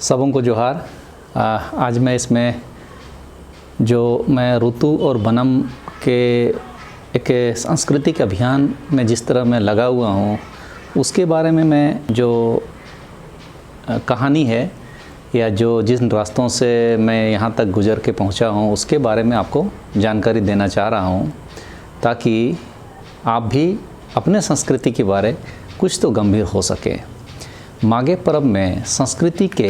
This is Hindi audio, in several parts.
सबों को जोहार। आज मैं इसमें जो मैं ऋतु और वनम के एक सांस्कृतिक अभियान में जिस तरह मैं लगा हुआ हूँ उसके बारे में मैं जो कहानी है या जो जिन रास्तों से मैं यहाँ तक गुजर के पहुँचा हूँ उसके बारे में आपको जानकारी देना चाह रहा हूँ, ताकि आप भी अपने संस्कृति के बारे कुछ तो गंभीर हो सके। माघे पर्व में संस्कृति के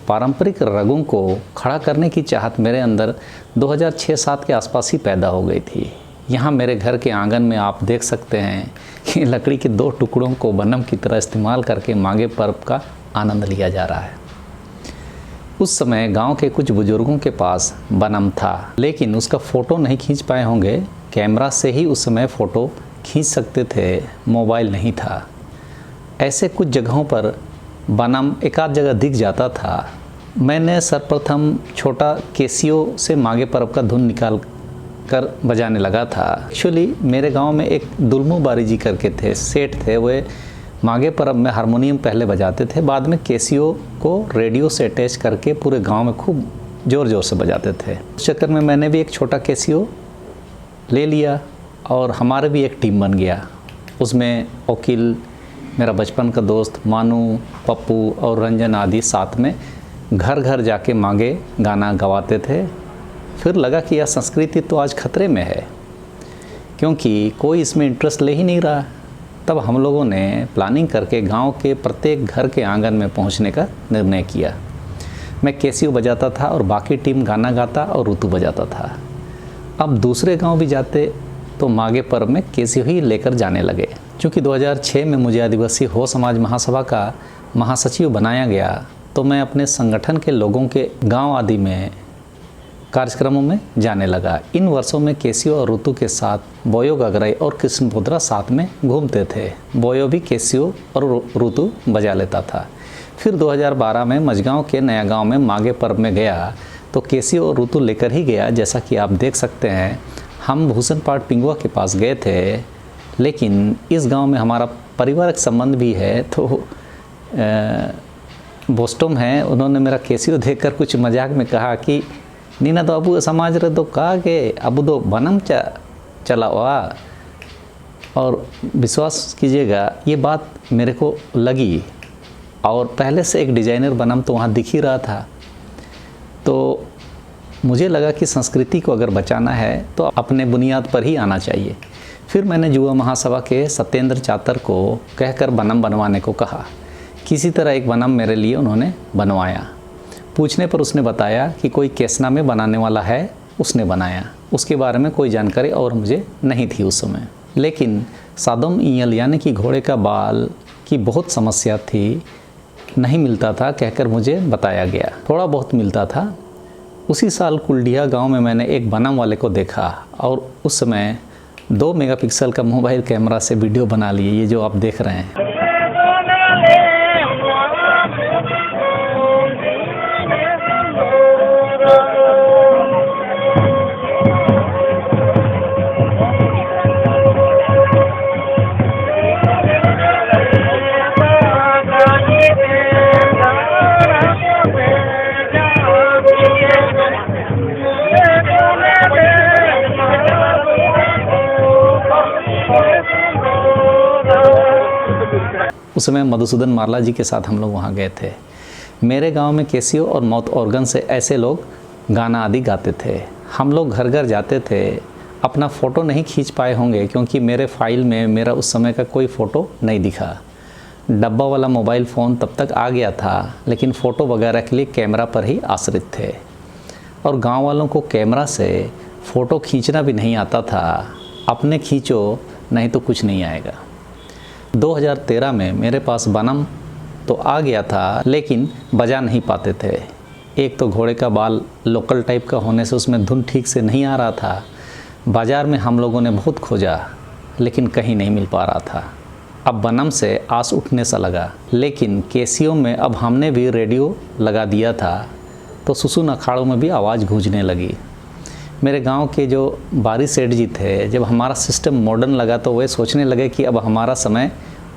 पारंपरिक रंगों को खड़ा करने की चाहत मेरे अंदर 2006-07 के आसपास ही पैदा हो गई थी। यहाँ मेरे घर के आंगन में आप देख सकते हैं कि लकड़ी के 2 टुकड़ों को वनम की तरह इस्तेमाल करके माघे पर्व का आनंद लिया जा रहा है। उस समय गांव के कुछ बुजुर्गों के पास वनम था, लेकिन उसका फ़ोटो नहीं खींच पाए होंगे। कैमरा से ही उस समय फ़ोटो खींच सकते थे, मोबाइल नहीं था। ऐसे कुछ जगहों पर वनम एक आध जगह दिख जाता था। मैंने सर्वप्रथम छोटा कैसियो से माघे पर्व का धुन निकाल कर बजाने लगा था। एक्चुअली मेरे गांव में एक दुल्मू बारी जी करके थे, सेठ थे। वे माघे पर्व में हारमोनियम पहले बजाते थे, बाद में कैसियो को रेडियो से अटैच करके पूरे गांव में खूब ज़ोर ज़ोर से बजाते थे। उस चक्कर में मैंने भी एक छोटा कैसियो ले लिया और हमारे भी एक टीम बन गया। उसमें वकील, मेरा बचपन का दोस्त मानू, पप्पू और रंजन आदि साथ में घर घर जाके माघे गाना गवाते थे। फिर लगा कि यह संस्कृति तो आज खतरे में है, क्योंकि कोई इसमें इंटरेस्ट ले ही नहीं रहा। तब हम लोगों ने प्लानिंग करके गांव के प्रत्येक घर के आंगन में पहुंचने का निर्णय किया। मैं कैसियो बजाता था और बाकी टीम गाना गाता और ऋतु बजाता था। अब दूसरे गांव भी जाते तो माघे पर्व में कैसियो ही लेकर जाने लगे। चूँकि 2006 में मुझे आदिवासी हो समाज महासभा का महासचिव बनाया गया, तो मैं अपने संगठन के लोगों के गांव आदि में कार्यक्रमों में जाने लगा। इन वर्षों में कैसियो और ऋतु के साथ बोयो गगराई और कृष्ण पोद्रा साथ में घूमते थे। बोयो भी कैसियो और ऋतु बजा लेता था। फिर 2012 में मझगांव के नया गांव में माघे पर्व में गया तो कैसियो और ऋतु लेकर ही गया। जैसा कि आप देख सकते हैं, हम भूषण पाठ पिंगुआ के पास गए थे, लेकिन इस गांव में हमारा पारिवारिक संबंध भी है। तो बोस्टोम है, उन्होंने मेरा कैसियो देखकर कुछ मजाक में कहा कि नीना तो अबू समाज रहे तो कहा के अबू तो वनम चला हुआ। और विश्वास कीजिएगा, ये बात मेरे को लगी। और पहले से एक डिजाइनर वनम तो वहाँ दिख ही रहा था। तो मुझे लगा कि संस्कृति को अगर बचाना है तो अपने बुनियाद पर ही आना चाहिए। फिर मैंने युवा महासभा के सत्येंद्र चातर को कहकर वनम बनवाने को कहा। किसी तरह एक वनम मेरे लिए उन्होंने बनवाया। पूछने पर उसने बताया कि कोई केसना में बनाने वाला है, उसने बनाया। उसके बारे में कोई जानकारी और मुझे नहीं थी उस समय। लेकिन सादोम ईयल यानी कि घोड़े का बाल की बहुत समस्या थी, नहीं मिलता था कहकर मुझे बताया गया। थोड़ा बहुत मिलता था। उसी साल कुलडिया गांव में मैंने एक वनम वाले को देखा और उस समय 2 मेगापिक्सल का मोबाइल कैमरा से वीडियो बना लिए, ये जो आप देख रहे हैं। उस समय मधुसूदन मारला जी के साथ हम लोग वहाँ गए थे। मेरे गांव में कैसियो और माउथ ऑर्गन से ऐसे लोग गाना आदि गाते थे। हम लोग घर घर जाते थे। अपना फ़ोटो नहीं खींच पाए होंगे, क्योंकि मेरे फाइल में मेरा उस समय का कोई फ़ोटो नहीं दिखा। डब्बा वाला मोबाइल फ़ोन तब तक आ गया था, लेकिन फ़ोटो वगैरह के लिए कैमरा पर ही आश्रित थे। और गाँव वालों को कैमरा से फ़ोटो खींचना भी नहीं आता था। अपने खींचो, नहीं तो कुछ नहीं आएगा। 2013 में मेरे पास वनम तो आ गया था, लेकिन बजा नहीं पाते थे। एक तो घोड़े का बाल लोकल टाइप का होने से उसमें धुन ठीक से नहीं आ रहा था। बाज़ार में हम लोगों ने बहुत खोजा, लेकिन कहीं नहीं मिल पा रहा था। अब वनम से आस उठने सा लगा। लेकिन कैसियो में अब हमने भी रेडियो लगा दिया था, तो सुसुन अखाड़ों में भी आवाज़ गूंजने लगी। मेरे गांव के जो बारी सेठ जी थे, जब हमारा सिस्टम मॉडर्न लगा तो वे सोचने लगे कि अब हमारा समय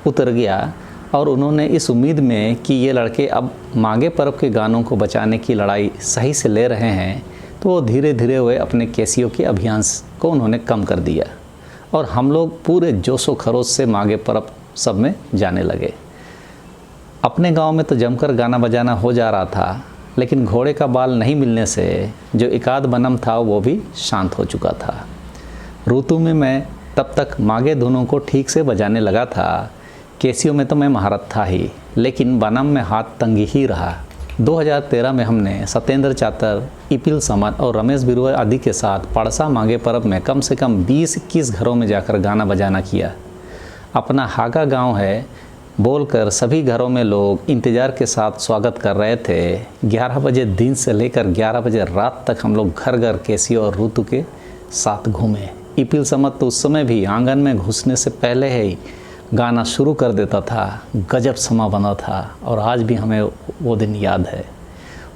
उतर गया, और उन्होंने इस उम्मीद में कि ये लड़के अब माघे पर्व के गानों को बचाने की लड़ाई सही से ले रहे हैं, तो वो धीरे धीरे वे अपने कैसियो के अभियान को उन्होंने कम कर दिया और हम लोग पूरे जोशो खरोश से माघे पर्व सब में जाने लगे। अपने गांव में तो जमकर गाना बजाना हो जा रहा था, लेकिन घोड़े का बाल नहीं मिलने से जो एकाध बनम था वो भी शांत हो चुका था। ऋतु में मैं तब तक माघे धुनों को ठीक से बजाने लगा था। कैसियो में तो मैं महारत था ही, लेकिन बनम में हाथ तंगी ही रहा। 2013 में हमने सत्येंद्र चातर, इपिल समन और रमेश बिरुआ आदि के साथ पड़सा माघे पर्व में कम से कम 20-21 घरों में जाकर गाना बजाना किया। अपना हागा गांव है बोलकर सभी घरों में लोग इंतज़ार के साथ स्वागत कर रहे थे। 11 बजे दिन से लेकर 11 बजे रात तक हम लोग घर घर कैसियो और ऋतु के साथ घूमे। इपिल समत तो उस समय भी आंगन में घुसने से पहले ही गाना शुरू कर देता था। गजब समा बना था और आज भी हमें वो दिन याद है।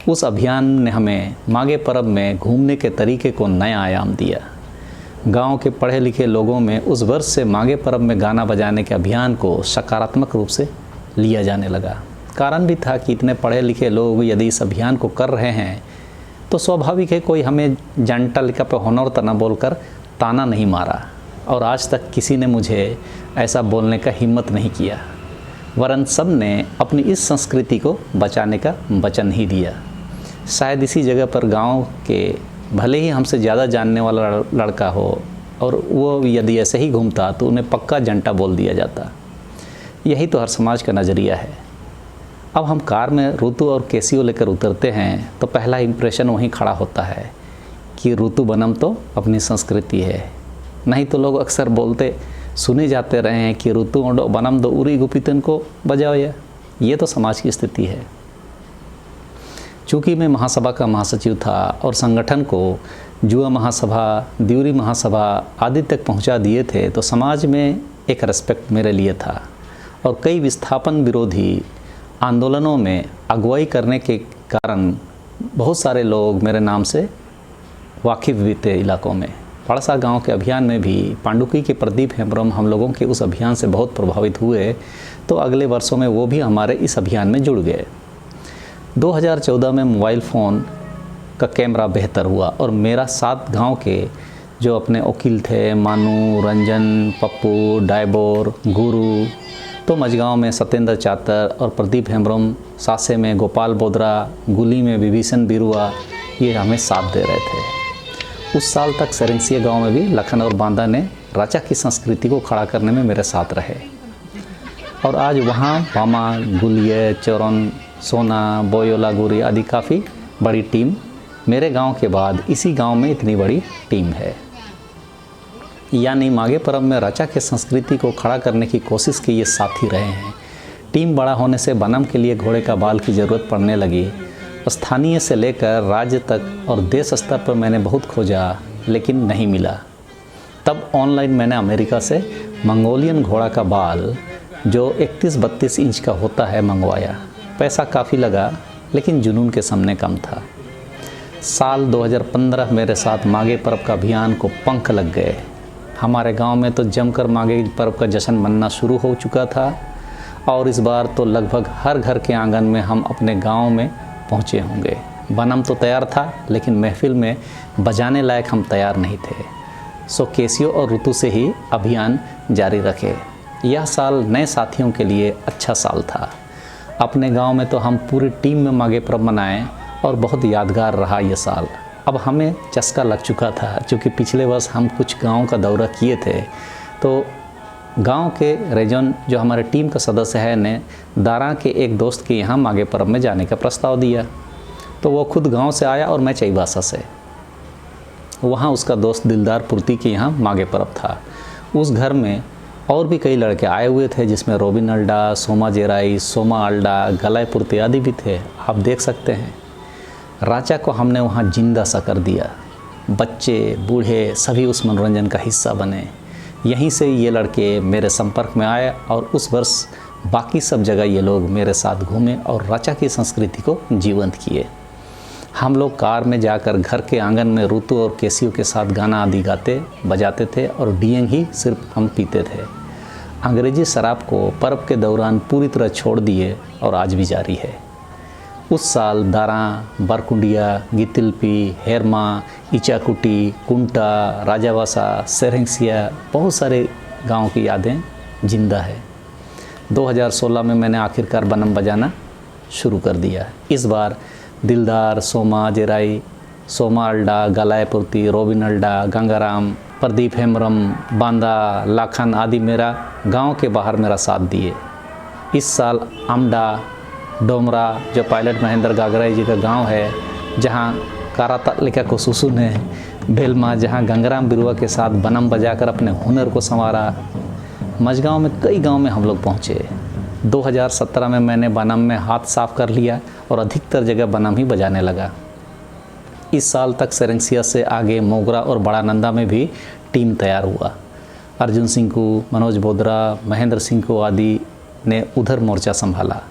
उस अभियान ने हमें माघे पर्व में घूमने के तरीके को नया आयाम दिया। गांव के पढ़े लिखे लोगों में उस वर्ष से माघे पर्व में गाना बजाने के अभियान को सकारात्मक रूप से लिया जाने लगा। कारण भी था कि इतने पढ़े लिखे लोग यदि इस अभियान को कर रहे हैं तो स्वाभाविक है कोई हमें जनता लिखा पे होनर तना बोलकर ताना नहीं मारा, और आज तक किसी ने मुझे ऐसा बोलने का हिम्मत नहीं किया, वरन सब ने अपनी इस संस्कृति को बचाने का वचन ही दिया। शायद इसी जगह पर गांव के भले ही हमसे ज़्यादा जानने वाला लड़का हो और वो यदि ऐसे ही घूमता तो उन्हें पक्का जंटा बोल दिया जाता। यही तो हर समाज का नज़रिया है। अब हम कार में ऋतु और कैसियो लेकर उतरते हैं तो पहला इम्प्रेशन वहीं खड़ा होता है कि ऋतु बनम तो अपनी संस्कृति है। नहीं तो लोग अक्सर बोलते सुने जाते रहे हैं कि ऋतु बनम दो उरी गुपितन को बजाओ। ये तो समाज की स्थिति है। चूँकि मैं महासभा का महासचिव था और संगठन को जुआ महासभा, द्यूरी महासभा आदि तक पहुंचा दिए थे, तो समाज में एक रेस्पेक्ट मेरे लिए था और कई विस्थापन विरोधी आंदोलनों में अगुवाई करने के कारण बहुत सारे लोग मेरे नाम से वाकिफ़ भी थे इलाकों में। पड़सा गांव के अभियान में भी पांडुकी के प्रदीप हेम्ब्रम हम लोगों के उस अभियान से बहुत प्रभावित हुए, तो अगले वर्षों में वो भी हमारे इस अभियान में जुड़ गए। 2014 में मोबाइल फ़ोन का कैमरा बेहतर हुआ और मेरा साथ गांव के जो अपने वकील थे, मानू, रंजन, पप्पू, डायबोर, गुरु, तो मझगांव में सत्येंद्र चातर और प्रदीप हेम्ब्रम, सासे में गोपाल बोदरा, गुली में विभीषण बिरुआ, ये हमें साथ दे रहे थे। उस साल तक सरेंसिया गांव में भी लखन और बांदा ने राचा की संस्कृति को खड़ा करने में मेरे साथ रहे और आज वहाँ बामा, गुलिये, चौरन, सोना, बोयोला, गुरी आदि काफ़ी बड़ी टीम मेरे गांव के बाद इसी गांव में इतनी बड़ी टीम है। यानी माघे पर्व में राचा के संस्कृति को खड़ा करने की कोशिश के ये साथी रहे हैं। टीम बड़ा होने से बनम के लिए घोड़े का बाल की ज़रूरत पड़ने लगी। स्थानीय से लेकर राज्य तक और देश स्तर पर मैंने बहुत खोजा, लेकिन नहीं मिला। तब ऑनलाइन मैंने अमेरिका से मंगोलियन घोड़ा का बाल जो 31-32 इंच का होता है मंगवाया। पैसा काफ़ी लगा, लेकिन जुनून के सामने कम था। साल 2015 मेरे साथ माघे पर्व का अभियान को पंख लग गए। हमारे गांव में तो जमकर माघे पर्व का जश्न मनना शुरू हो चुका था और इस बार तो लगभग हर घर के आंगन में हम अपने गांव में पहुंचे होंगे। बनम तो तैयार था, लेकिन महफिल में बजाने लायक हम तैयार नहीं थे। सो कैसियो और ऋतु से ही अभियान जारी रखे। यह साल नए साथियों के लिए अच्छा साल था। अपने गांव में तो हम पूरी टीम में माघे पर्व मनाएं और बहुत यादगार रहा ये साल। अब हमें चस्का लग चुका था, क्योंकि पिछले वर्ष हम कुछ गाँव का दौरा किए थे, तो गांव के रेजन जो हमारे टीम का सदस्य है ने दारा के एक दोस्त के यहाँ माघे पर्व में जाने का प्रस्ताव दिया। तो वो खुद गांव से आया और मैं चईबासा से। वहाँ उसका दोस्त दिलदार पूर्ति के यहाँ माघे पर्व था। उस घर में और भी कई लड़के आए हुए थे, जिसमें रोबिन अल्डा, सोमा जेराई, सोमा अल्डा, गलाय पूर्ति आदि भी थे। आप देख सकते हैं राचा को हमने वहाँ जिंदा सा कर दिया। बच्चे बूढ़े सभी उस मनोरंजन का हिस्सा बने। यहीं से ये लड़के मेरे संपर्क में आए और उस वर्ष बाकी सब जगह ये लोग मेरे साथ घूमे और राचा की संस्कृति को जीवंत किए। हम लोग कार में जाकर घर के आंगन में ऋतु और कैसियो के साथ गाना आदि गाते बजाते थे और डियंग ही सिर्फ हम पीते थे। अंग्रेजी शराब को पर्व के दौरान पूरी तरह छोड़ दिए और आज भी जारी है। उस साल दारां, बरकुंडिया, गितिलपी, हेरमा, इचाकुटी, कुंटा, राजावासा, सेरेंसिया, बहुत सारे गांव की यादें जिंदा है। 2016 में मैंने आखिरकार बनम बजाना शुरू कर दिया। इस बार दिलदार, सोमा जेराई, सोमा अल्डा, गलायपुर्ती, रोबिन अल्डा, गंगाराम, प्रदीप हेमरम, बांदा, लाखन आदि मेरा गांव के बाहर मेरा साथ दिए। इस साल अमडा, डोमरा जो पायलट महेंद्र गागराई जी का गांव है, जहां कारातालिका को सुसुन है, बेलमा जहां गंगाराम बिरुआ के साथ बनम बजाकर अपने हुनर को संवारा। मझगांव में कई गांव में हम लोग पहुँचे। 2017 में मैंने बनम में हाथ साफ कर लिया और अधिकतर जगह बनम ही बजाने लगा। इस साल तक सेरेंसिया से आगे मोगरा और बड़ा नंदा में भी टीम तैयार हुआ। अर्जुन सिंह को, मनोज बोदरा, महेंद्र सिंह को आदि ने उधर मोर्चा संभाला।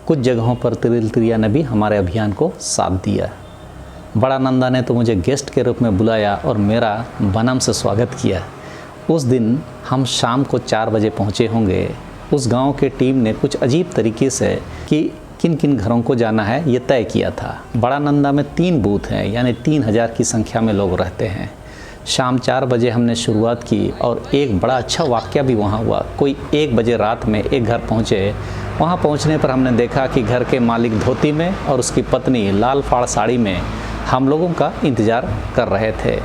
कुछ जगहों पर तिरिल तिरिया ने भी हमारे अभियान को साथ दिया। बड़ा नंदा ने तो मुझे गेस्ट के रूप में बुलाया और मेरा बनम से स्वागत किया। उस दिन हम शाम को 4 बजे पहुँचे होंगे। उस गांव के टीम ने कुछ अजीब तरीके से कि किन किन घरों को जाना है ये तय किया था। बड़ा नंदा में 3 बूथ हैं, यानी 3000 की संख्या में लोग रहते हैं। शाम 4 बजे हमने शुरुआत की और एक बड़ा अच्छा वाक़या भी वहाँ हुआ। कोई 1 बजे रात में एक घर पहुँचे। वहाँ पहुँचने पर हमने देखा कि घर के मालिक धोती में और उसकी पत्नी लाल फाड़ साड़ी में हम लोगों का इंतज़ार कर रहे थे।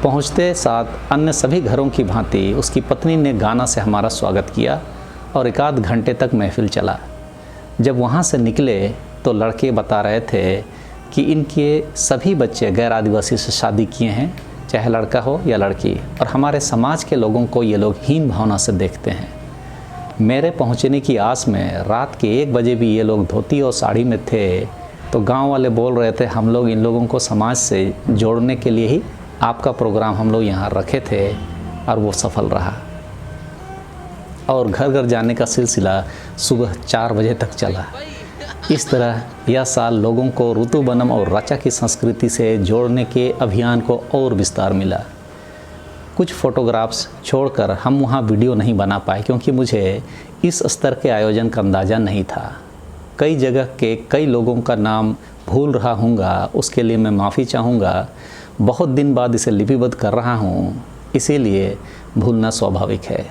पहुँचते साथ अन्य सभी घरों की भांति उसकी पत्नी ने गाना से हमारा स्वागत किया और 1 आध घंटे तक महफिल चला। जब वहाँ से निकले तो लड़के बता रहे थे कि इनके सभी बच्चे गैर आदिवासी से शादी किए हैं, चाहे लड़का हो या लड़की, और हमारे समाज के लोगों को ये लोग हीन भावना से देखते हैं। मेरे पहुँचने की आस में रात के 1 बजे भी ये लोग धोती और साड़ी में थे तो गांव वाले बोल रहे थे हम लोग इन लोगों को समाज से जोड़ने के लिए ही आपका प्रोग्राम हम लोग यहाँ रखे थे और वो सफल रहा। और घर घर जाने का सिलसिला सुबह 4 बजे तक चला। इस तरह यह साल लोगों को ऋतु बनम और राचा की संस्कृति से जोड़ने के अभियान को और विस्तार मिला। कुछ फोटोग्राफ्स छोड़कर हम वहाँ वीडियो नहीं बना पाए क्योंकि मुझे इस स्तर के आयोजन का अंदाज़ा नहीं था। कई जगह के कई लोगों का नाम भूल रहा हूँगा, उसके लिए मैं माफ़ी चाहूँगा। बहुत दिन बाद इसे लिपिबद्ध कर रहा हूँ, इसीलिए भूलना स्वाभाविक है।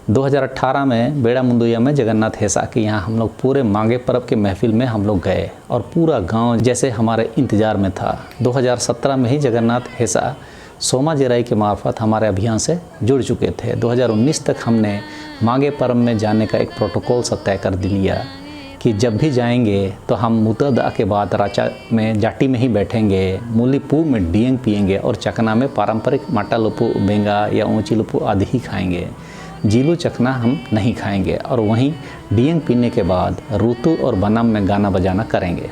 2018 में बेड़ा मुंदुया में जगन्नाथ हेसा के यहाँ हम लोग पूरे मांगे पर्व के महफिल में हम लोग गए और पूरा गांव जैसे हमारे इंतज़ार में था। 2017 में ही जगन्नाथ हेसा सोमा जेराई के मार्फत हमारे अभियान से जुड़ चुके थे। 2019 तक हमने मांगे पर्व में जाने का एक प्रोटोकॉल सा तय कर लिया कि जब भी जाएंगे तो हम मुतदा के बाद राचा में जाटी में ही बैठेंगे, मूलीपू में डियंग पिएंगे और चकना में पारंपरिक माटा लुपू, बेंगा या ऊँची लुपू आदि ही खाएंगे। जीलू चकना हम नहीं खाएंगे और वहीं डियंग पीने के बाद ऋतु और बनम में गाना बजाना करेंगे।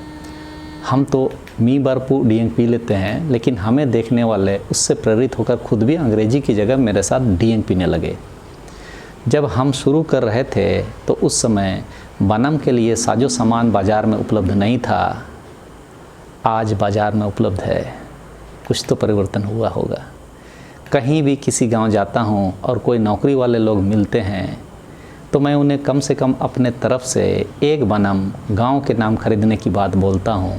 हम तो मी बरपू डियंग पी लेते हैं, लेकिन हमें देखने वाले उससे प्रेरित होकर खुद भी अंग्रेजी की जगह मेरे साथ डियंग पीने लगे। जब हम शुरू कर रहे थे तो उस समय बनम के लिए साजो सामान बाज़ार में उपलब्ध नहीं था। आज बाज़ार में उपलब्ध है। कुछ तो परिवर्तन हुआ होगा। कहीं भी किसी गांव जाता हूं और कोई नौकरी वाले लोग मिलते हैं तो मैं उन्हें कम से कम अपने तरफ से एक बनम गांव के नाम खरीदने की बात बोलता हूं।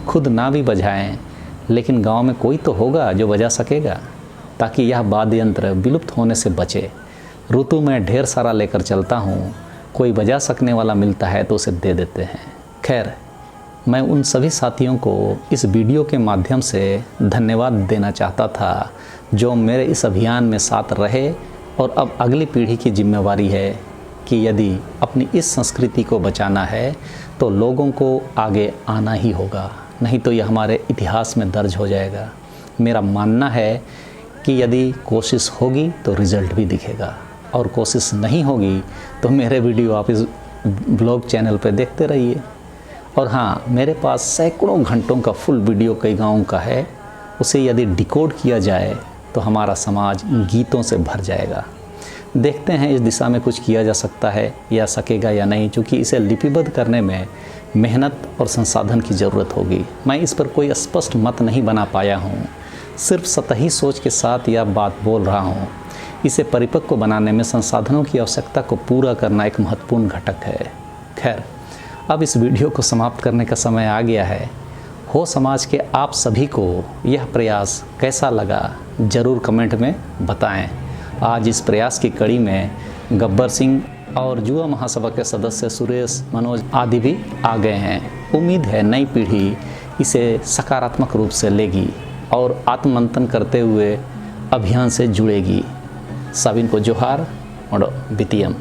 खुद ना भी बजाएं, लेकिन गांव में कोई तो होगा जो बजा सकेगा, ताकि यह वाद्य यंत्र विलुप्त होने से बचे। ऋतु में ढेर सारा लेकर चलता हूँ, कोई बजा सकने वाला मिलता है तो उसे दे देते हैं। खैर, मैं उन सभी साथियों को इस वीडियो के माध्यम से धन्यवाद देना चाहता था जो मेरे इस अभियान में साथ रहे, और अब अगली पीढ़ी की जिम्मेवारी है कि यदि अपनी इस संस्कृति को बचाना है तो लोगों को आगे आना ही होगा, नहीं तो यह हमारे इतिहास में दर्ज हो जाएगा। मेरा मानना है कि यदि कोशिश होगी तो रिज़ल्ट भी दिखेगा, और कोशिश नहीं होगी तो मेरे वीडियो आप इस ब्लॉग चैनल पर देखते रहिए। और हाँ, मेरे पास सैकड़ों घंटों का फुल वीडियो कई गाँवों का है। उसे यदि डिकोड किया जाए तो हमारा समाज गीतों से भर जाएगा। देखते हैं इस दिशा में कुछ किया जा सकता है या सकेगा या नहीं, क्योंकि इसे लिपिबद्ध करने में मेहनत और संसाधन की ज़रूरत होगी। मैं इस पर कोई स्पष्ट मत नहीं बना पाया हूँ, सिर्फ सतही सोच के साथ यह बात बोल रहा हूँ। इसे परिपक्व बनाने में संसाधनों की आवश्यकता को पूरा करना एक महत्वपूर्ण घटक है। खैर, अब इस वीडियो को समाप्त करने का समय आ गया है। हो समाज के आप सभी को यह प्रयास कैसा लगा ज़रूर कमेंट में बताएं। आज इस प्रयास की कड़ी में गब्बर सिंह और युवा महासभा के सदस्य सुरेश, मनोज आदि भी आ गए हैं। उम्मीद है नई पीढ़ी इसे सकारात्मक रूप से लेगी और आत्ममंथन करते हुए अभियान से जुड़ेगी। सभी को जोहार और बीटीएम।